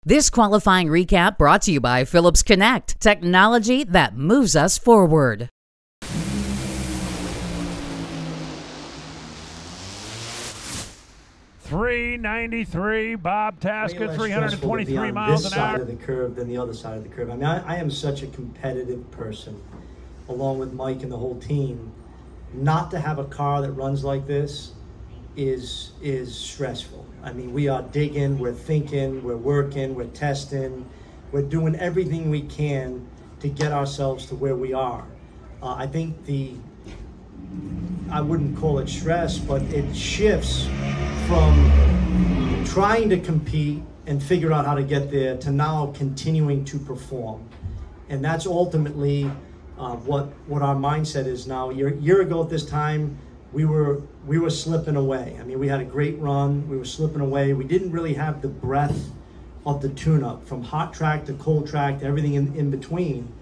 This qualifying recap brought to you by Phillips Connect, technology that moves us forward. .393, Bob Tasca, 323 miles an hour. Side of the curve than the other side of the curve. I mean, I am such a competitive person, along with Mike and the whole team. Not to have a car that runs like this is stressful. I mean, we are digging, we're thinking, we're working, we're testing, we're doing everything we can to get ourselves to where we are. I think I wouldn't call it stress, but it shifts from trying to compete and figure out how to get there to now continuing to perform. And that's ultimately what our mindset is now. A year ago at this time, we were slipping away. I mean, we had a great run. We were slipping away. We didn't really have the breadth of the tune-up, from hot track to cold track to everything in between.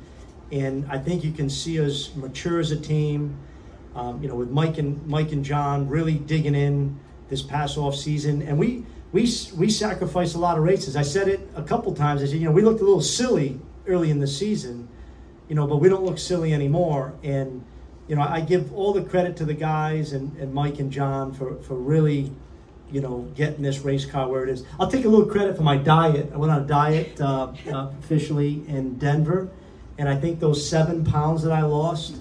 And I think you can see us mature as a team. With Mike and John really digging in this past off season, and we sacrificed a lot of races. I said it a couple times. I said, we looked a little silly early in the season, but we don't look silly anymore. And I give all the credit to the guys and Mike and John for really, getting this race car where it is. I'll take a little credit for my diet. I went on a diet officially in Denver, and I think those 7 pounds that I lost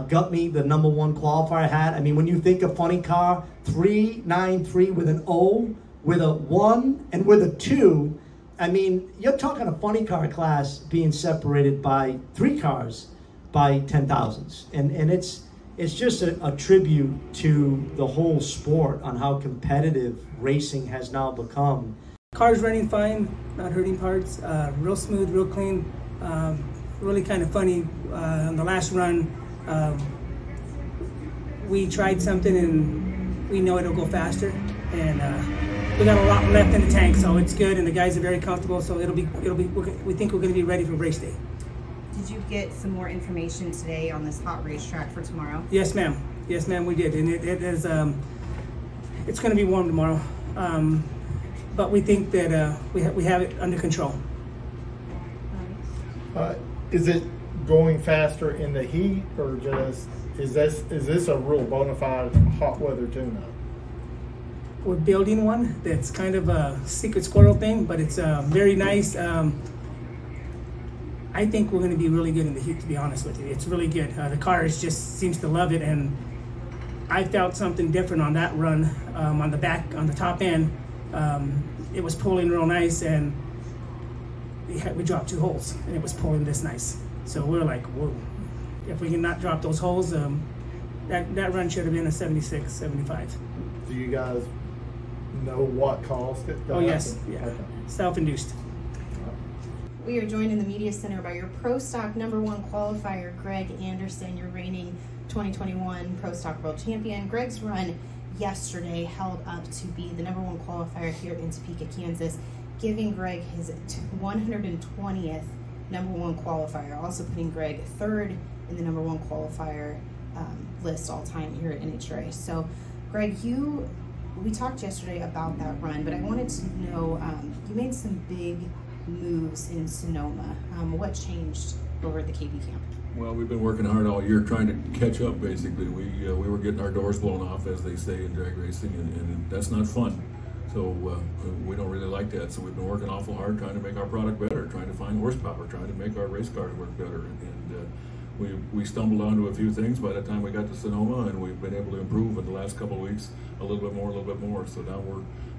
got me the #1 qualifier I had. I mean, when you think of funny car, 393 with an O, with a 1, and with a 2, I mean, you're talking a funny car class being separated by 3 cars by 10,000s. And it's just a tribute to the whole sport on how competitive racing has now become. Car's running fine, not hurting parts, real smooth, real clean, really kind of funny. On the last run, we tried something and we know it'll go faster, and we got a lot left in the tank, so it's good, and the guys are very comfortable, so we think we're going to be ready for race day. Did you get some more information today on this hot racetrack for tomorrow? Yes, ma'am. Yes, ma'am, we did, and it is it's going to be warm tomorrow, but we think that we have it under control. Is it going faster in the heat, or just is this a real bona fide hot weather tune-up? We're building one that's kind of a secret squirrel thing, but it's very nice. I think we're going to be really good in the heat, to be honest with you. It's really good. The car just seems to love it, and I felt something different on that run. On the top end, it was pulling real nice, and we dropped 2 holes, and it was pulling this nice. So we're like, whoa, if we can not drop those holes, that run should have been a 76, 75. Do you guys know what caused it? Oh, yes, yeah, okay. Self-induced. We are joined in the media center by your Pro Stock #1 qualifier, Greg Anderson, your reigning 2021 Pro Stock World Champion. Greg's run yesterday held up to be the #1 qualifier here in Topeka, Kansas, giving Greg his 120th #1 qualifier, also putting Greg 3rd in the #1 qualifier list all time here at NHRA. So, Greg, we talked yesterday about that run, but I wanted to know, you made some big moves in Sonoma. What changed over at the KB camp? Well, we've been working hard all year trying to catch up, basically. We were getting our doors blown off, as they say in drag racing, and that's not fun. So we don't really like that. So we've been working awful hard trying to make our product better, trying to find horsepower, trying to make our race cars work better. And we stumbled onto a few things by the time we got to Sonoma, and we've been able to improve in the last couple of weeks a little bit more. So now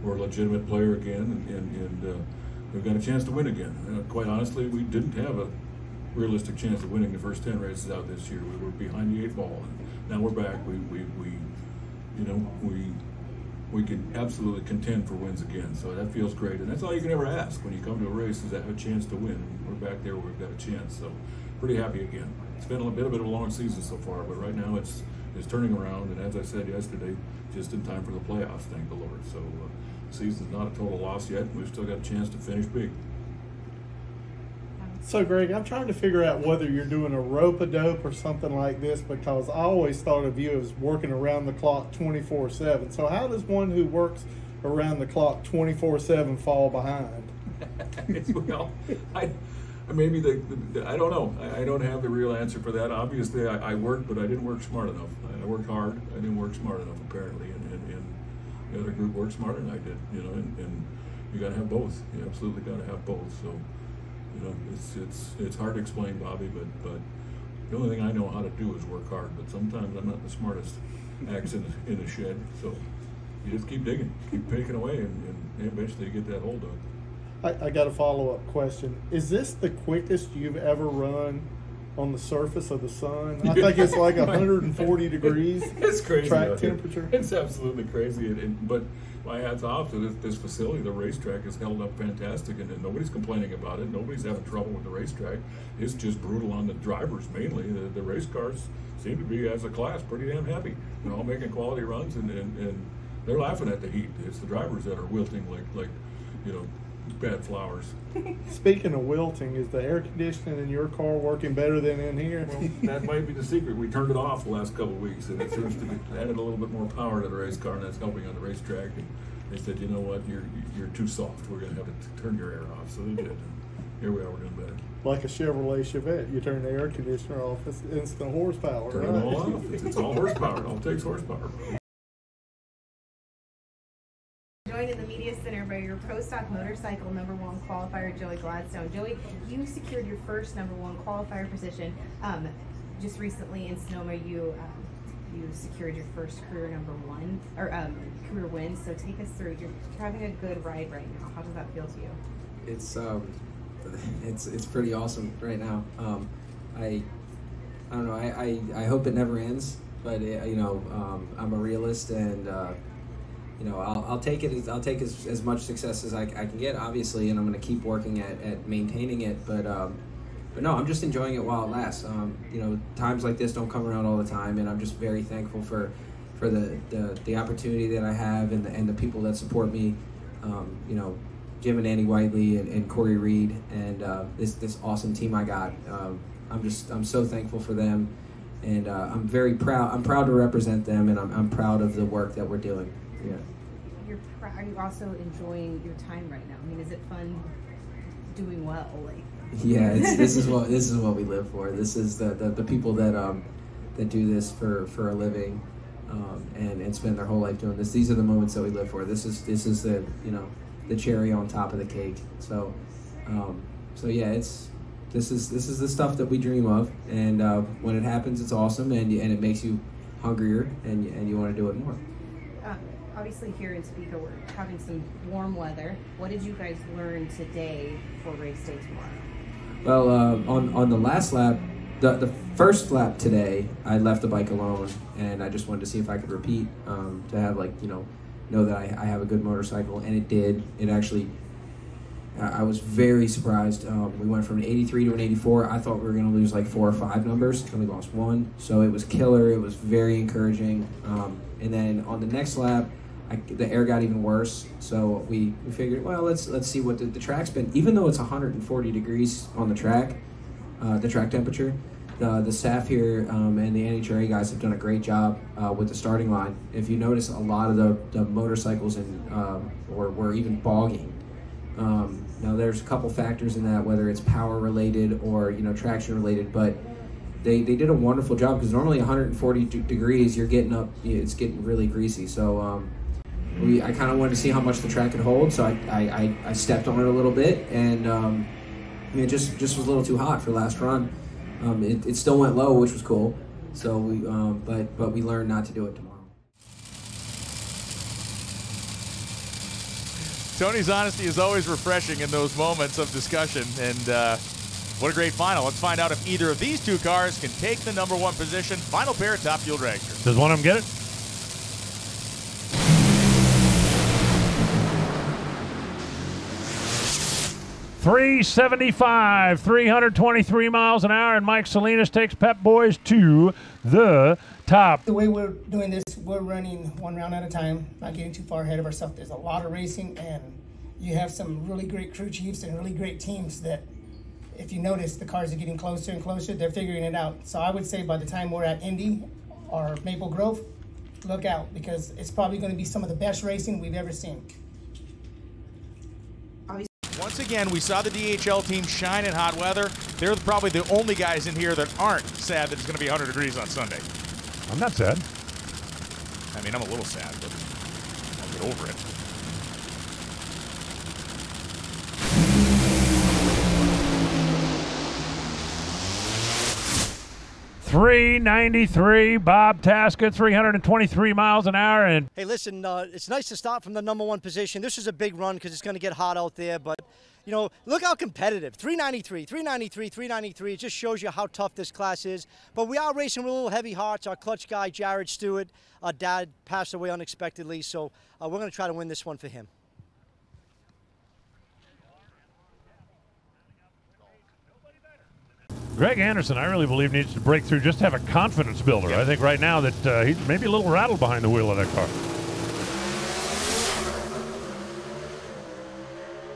we're a legitimate player again, and we've got a chance to win again. Quite honestly, we didn't have a realistic chance of winning the first 10 races out this year. We were behind the 8 ball, and now we're back. We can absolutely contend for wins again, so that feels great. And that's all you can ever ask when you come to a race, is to have a chance to win. We're back there where we've got a chance, so pretty happy again. It's been a bit of a long season so far, but right now it's turning around, and as I said yesterday, just in time for the playoffs, thank the Lord. So the season's not a total loss yet, and we've still got a chance to finish big. So, Greg, I'm trying to figure out whether you're doing a rope-a-dope or something like this, because I always thought of you as working around the clock 24/7. So how does one who works around the clock 24/7 fall behind? Well, maybe I don't know. I don't have the real answer for that. Obviously, I worked, but I didn't work smart enough. I worked hard. I didn't work smart enough, apparently, and the other group worked smarter than I did. You know, and you got to have both. You absolutely got to have both. So, you know, it's hard to explain, Bobby, but the only thing I know how to do is work hard. But sometimes I'm not the smartest axe in the shed. So you just keep digging, keep picking away, and eventually you get that hold of it. I got a follow-up question. Is this the quickest you've ever run on the surface of the sun? I think it's like 140 degrees. It's crazy. Track temperature. It's absolutely crazy. But my hat's off to this facility. The racetrack has held up fantastic, and nobody's complaining about it. Nobody's having trouble with the racetrack. It's just brutal on the drivers mainly. The race cars seem to be, as a class, pretty damn happy. They're all making quality runs, and they're laughing at the heat. It's the drivers that are wilting like you know, bad flowers. Speaking of wilting, is the air conditioning in your car working better than in here? Well, that might be the secret. We turned it off the last couple of weeks, and it seems to be added a little bit more power to the race car, and that's helping on the racetrack. And they said, you know what, you're too soft. We're going to have to turn your air off. So they did. And here we are. We're doing better. Like a Chevrolet Chevette, you turn the air conditioner off. It's instant horsepower. Turn it all off. It's all horsepower. It all takes horsepower. Joined in the media center by your Pro Stock Motorcycle #1 qualifier, Joey Gladstone. Joey, you secured your first #1 qualifier position. Just recently in Sonoma, you secured your first career #1 or career win. So take us through. You're having a good ride right now. How does that feel to you? It's pretty awesome right now. I don't know. I hope it never ends, but I'm a realist, and I'll take it. I'll take as much success as I can get, obviously, and I'm going to keep working at maintaining it. But no, I'm just enjoying it while it lasts. Times like this don't come around all the time, and I'm just very thankful for the opportunity that I have and the people that support me. Jim and Andy Whiteley and Corey Reed and this awesome team I got. I'm so thankful for them, and I'm very proud. I'm proud to represent them, and I'm proud of the work that we're doing. Yeah. Are you also enjoying your time right now? I mean, is it fun doing well? Yeah, this is what we live for. This is the people that do this for a living, and spend their whole life doing this. These are the moments that we live for. This is the cherry on top of the cake. So yeah, this is the stuff that we dream of, and when it happens, it's awesome, and it makes you hungrier, and you want to do it more. Obviously, here in Topeka, we're having some warm weather. What did you guys learn today for race day tomorrow? Well, on the last lap, the first lap today, I left the bike alone, and I just wanted to see if I could repeat to have know that I have a good motorcycle, and it did. It actually, I was very surprised. We went from an 83 to an 84. I thought we were going to lose like 4 or 5 numbers, and we lost 1. So it was killer. It was very encouraging. And then on the next lap, the air got even worse. So we figured, well, let's see what the track's been. Even though it's 140 degrees on the track temperature, the staff here and the NHRA guys have done a great job with the starting line. If you notice, a lot of the motorcycles were even bogging. Now there's a couple factors in that, whether it's power related or traction related, but they did a wonderful job, because normally 140 degrees you're getting up, it's getting really greasy. So I kind of wanted to see how much the track could hold, so I stepped on it a little bit, and it just was a little too hot for last run. It still went low, which was cool. So but we learned not to do it tomorrow. Tony's honesty is always refreshing in those moments of discussion, and what a great final. Let's find out if either of these two cars can take the #1 position. Final pair of Top Fuel dragsters. Does one of them get it? .375, 323 miles an hour, and Mike Salinas takes Pep Boys to the top. The way we're doing this, we're running 1 round at a time, not getting too far ahead of ourselves. There's a lot of racing, and you have some really great crew chiefs and really great teams that, if you notice, the cars are getting closer and closer. They're figuring it out. So I would say by the time we're at Indy or Maple Grove, look out, because it's probably going to be some of the best racing we've ever seen. One once again, we saw the DHL team shine in hot weather. They're probably the only guys in here that aren't sad that it's going to be 100 degrees on Sunday. I'm not sad. I mean, I'm a little sad, but I'll get over it. .393, Bob Tasca, 323 miles an hour. And hey, listen, it's nice to start from the #1 position. This is a big run because it's going to get hot out there, but you know, look how competitive. 393, 393, 393. It just shows you how tough this class is. But we are racing with a little heavy hearts. Our clutch guy, Jared Stewart, our dad passed away unexpectedly, so we're going to try to win this one for him. Greg Anderson, I really believe, needs to break through, just to have a confidence builder. Yep. I think right now that he's maybe a little rattled behind the wheel of that car.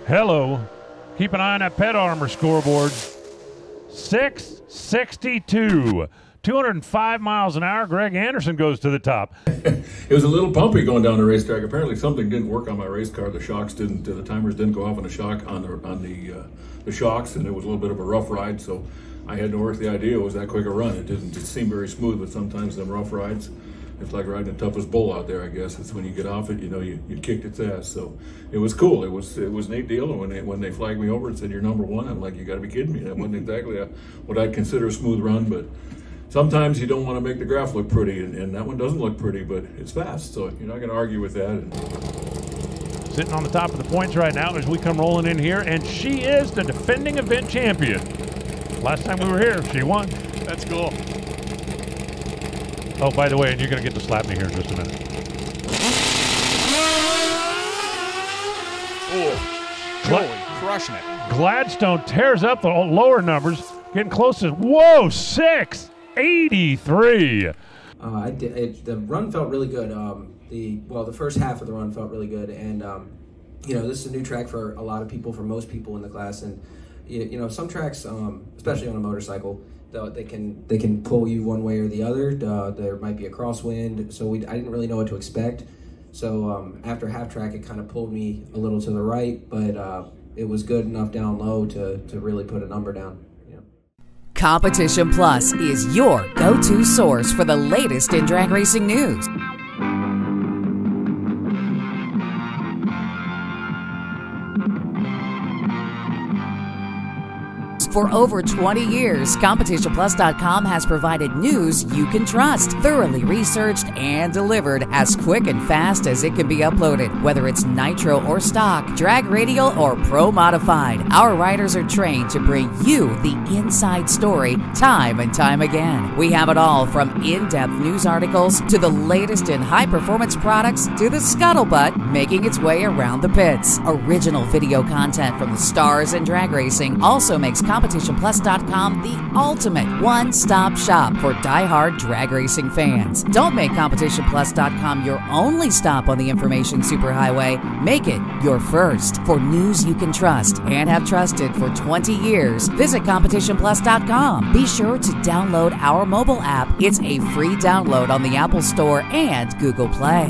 Hello. Keep an eye on that Pet Armor scoreboard. 662. 205 miles an hour. Greg Anderson goes to the top. It was a little bumpy going down the racetrack. Apparently something didn't work on my race car. The shocks didn't, the timers didn't go off on the shock on the shocks, and it was a little bit of a rough ride. So I had no earthly idea it was that quick a run. It didn't just seem very smooth, but sometimes them rough rides, it's like riding the toughest bull out there, I guess. It's when you get off it, you know, you kicked its ass. So it was cool. It was a neat deal. And when they flagged me over and said, "You're #1," I'm like, you got to be kidding me. That wasn't exactly what I'd consider a smooth run, but sometimes you don't want to make the graph look pretty, and that one doesn't look pretty, but it's fast, so you're not going to argue with that. Sitting on the top of the points right now as we come rolling in here, and she is the defending event champion. Last time we were here, she won. That's cool. Oh, by the way, and you're going to get to slap me here in just a minute. Oh, Joey crushing it. Gladstone tears up the lower numbers, getting close to, whoa, 683. The run felt really good. The first half of the run felt really good, and you know, this is a new track for a lot of people, for most people in the class, and you know, some tracks, especially on a motorcycle, they can pull you one way or the other. There might be a crosswind, so I didn't really know what to expect. So after half track, it kind of pulled me a little to the right, but it was good enough down low to really put a number down. Competition Plus is your go-to source for the latest in drag racing news. For over 20 years, CompetitionPlus.com has provided news you can trust, thoroughly researched and delivered as quick and fast as it can be uploaded. Whether it's nitro or stock, drag radial or pro modified, our writers are trained to bring you the inside story time and time again. We have it all, from in-depth news articles to the latest in high-performance products to the scuttlebutt making its way around the pits. Original video content from the stars in drag racing also makes CompetitionPlus.com the ultimate one-stop shop for die-hard drag racing fans. Don't make CompetitionPlus.com your only stop on the information superhighway. Make it your first. For news you can trust and have trusted for 20 years, visit CompetitionPlus.com. Be sure to download our mobile app. It's a free download on the Apple Store and Google Play.